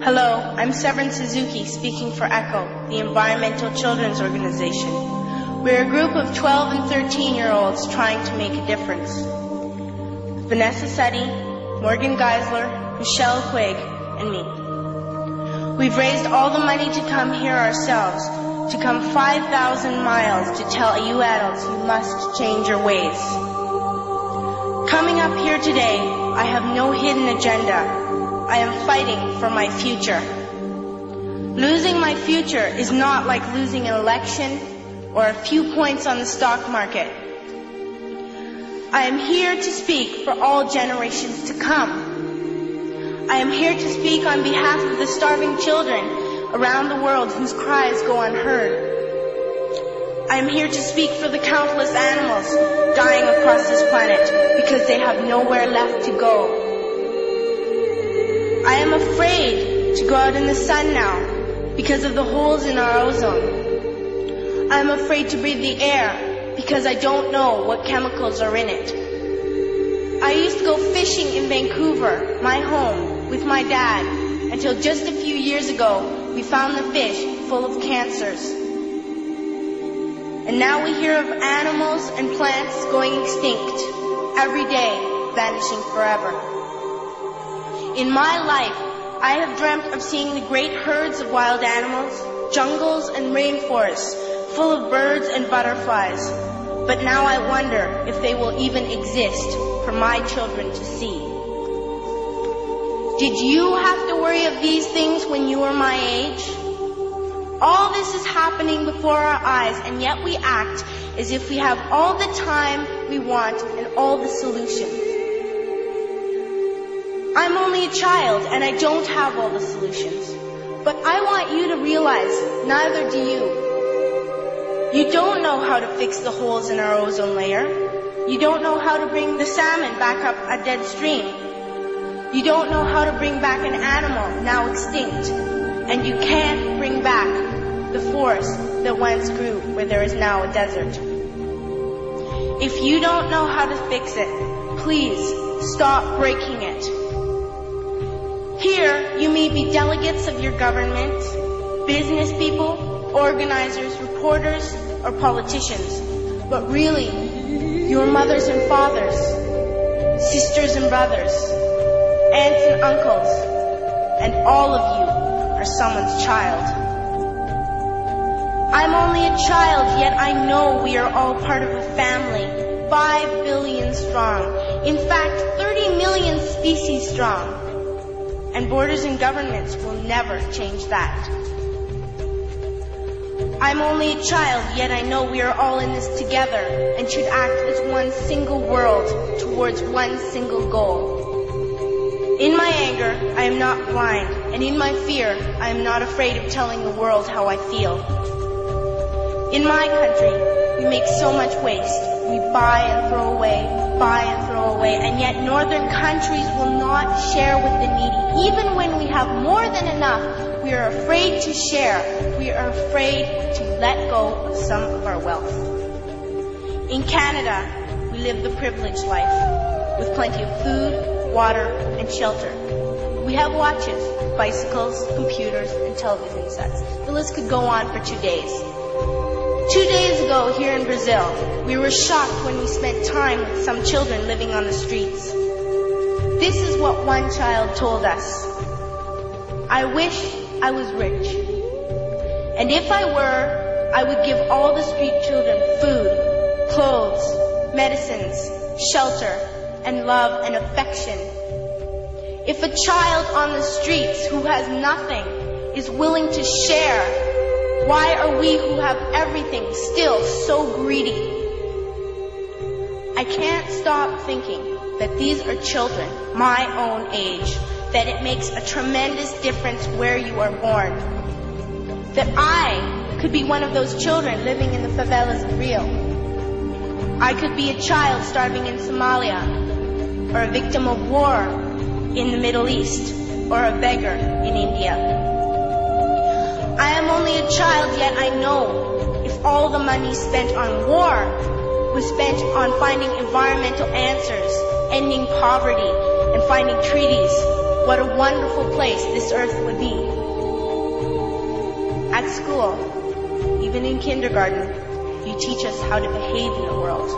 Hello, I'm Severn Suzuki, speaking for ECHO, the Environmental Children's Organization. We're a group of 12 and 13-year-olds trying to make a difference. Vanessa Seti, Morgan Geisler, Michelle Quigg, and me. We've raised all the money to come here ourselves, to come 5,000 miles to tell you adults you must change your ways. Coming up here today, I have no hidden agenda. I am fighting for my future. Losing my future is not like losing an election or a few points on the stock market. I am here to speak for all generations to come. I am here to speak on behalf of the starving children around the world whose cries go unheard. I am here to speak for the countless animals dying across this planet because they have nowhere left to go. I am afraid to go out in the sun now because of the holes in our ozone. I am afraid to breathe the air because I don't know what chemicals are in it. I used to go fishing in Vancouver, my home, with my dad, until just a few years ago we found the fish full of cancers. And now we hear of animals and plants going extinct, every day vanishing forever. In my life, I have dreamt of seeing the great herds of wild animals, jungles and rainforests full of birds and butterflies. But now I wonder if they will even exist for my children to see. Did you have to worry of these things when you were my age? All this is happening before our eyes, and yet we act as if we have all the time we want and all the solutions. I'm only a child, and I don't have all the solutions. But I want you to realize, neither do you. You don't know how to fix the holes in our ozone layer. You don't know how to bring the salmon back up a dead stream. You don't know how to bring back an animal now extinct. And you can't bring back the forest that once grew where there is now a desert. If you don't know how to fix it, please stop breaking it. Here, you may be delegates of your government, business people, organizers, reporters, or politicians, but really, your mothers and fathers, sisters and brothers, aunts and uncles, and all of you are someone's child. I'm only a child, yet I know we are all part of a family, 5 billion strong, in fact, 30 million species strong. And borders and governments will never change that. I'm only a child, yet I know we are all in this together and should act as one single world towards one single goal. In my anger, I am not blind, and in my fear, I am not afraid of telling the world how I feel. In my country, we make so much waste. We buy and throw away, and yet northern countries will not share with the needy. Even when we have more than enough, we are afraid to share. We are afraid to let go of some of our wealth. In Canada, we live the privileged life, with plenty of food, water, and shelter. We have watches, bicycles, computers, and television sets. The list could go on for 2 days. 2 days ago, here in Brazil, we were shocked when we spent time with some children living on the streets. This is what one child told us. I wish I was rich. And if I were, I would give all the street children food, clothes, medicines, shelter, and love and affection. If a child on the streets who has nothing is willing to share, why are we who have everything still so greedy? I can't stop thinking that these are children my own age, that it makes a tremendous difference where you are born. That I could be one of those children living in the favelas of Rio. I could be a child starving in Somalia, or a victim of war in the Middle East, or a beggar in India. I am only a child, yet I know if all the money spent on war was spent on finding environmental answers, ending poverty, and finding treaties, what a wonderful place this earth would be. At school, even in kindergarten, you teach us how to behave in the world.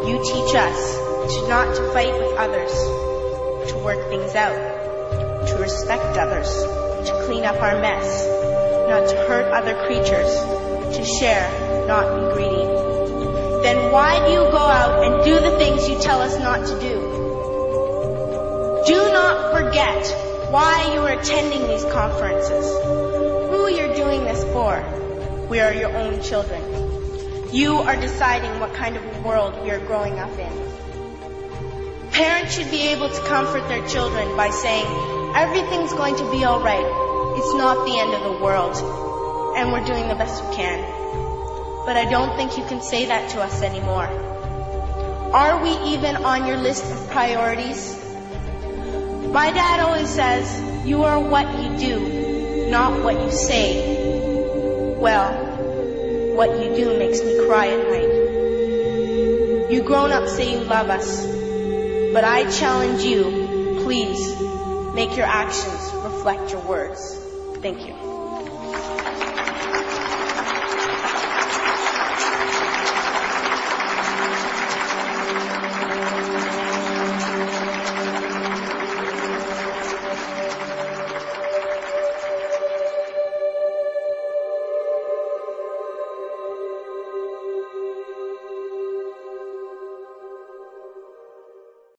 You teach us not to fight with others, to work things out, to respect others, to clean up our mess, not to hurt other creatures, to share, not be greedy. Then why do you go out and do the things you tell us not to do? Do not forget why you are attending these conferences, who you're doing this for. We are your own children. You are deciding what kind of world we are growing up in. Parents should be able to comfort their children by saying, everything's going to be all right. It's not the end of the world, and we're doing the best we can. But I don't think you can say that to us anymore. Are we even on your list of priorities? My dad always says, you are what you do, not what you say. Well, what you do makes me cry at night. You grown-ups say you love us, but I challenge you, please, make your actions reflect your words. Thank you.